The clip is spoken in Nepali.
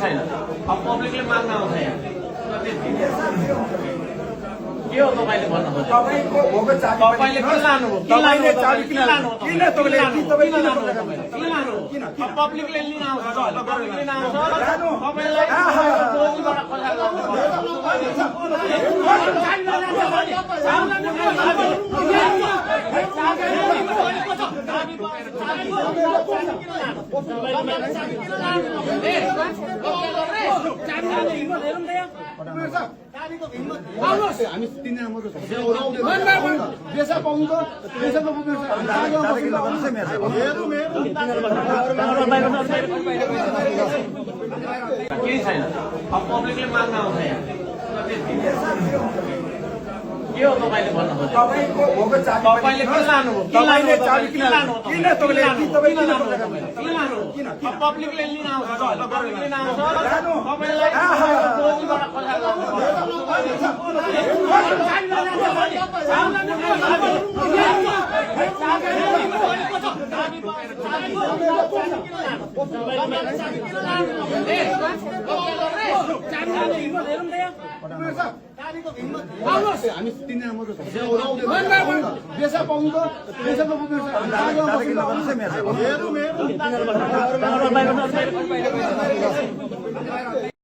छैन अब पब्लिकले माग्न आउँछ यहाँ के हो तपाईले भन्नु खोजेको तपाईको भोको चाबी तपाईले किन लानु हो तपाईले चाबी किन लानु किन तपाईले किन लानु किन पब्लिकले लिन आउँछ पब्लिकले लिन आउँछ तपाईलाई रोजीबाट खोजा हामी तीनजना मात्र छौँ पैसा पाउनु त पैसा केही छैन अब पब्लिकले माग्न आउँछ यहाँ के हो तपाईले भन्नु खोजेको तपाईको भोको चाबी तपाईले किन लानु हो तपाईले चाबी किन लानु किन लानु किन पब्लिकले लिन आउँछ पब्लिकले लिन आउँछ तपाईलाई रोजीबाट खोजा हामी तीनजना मात्र छौँ पैसा पाउनु त पैसा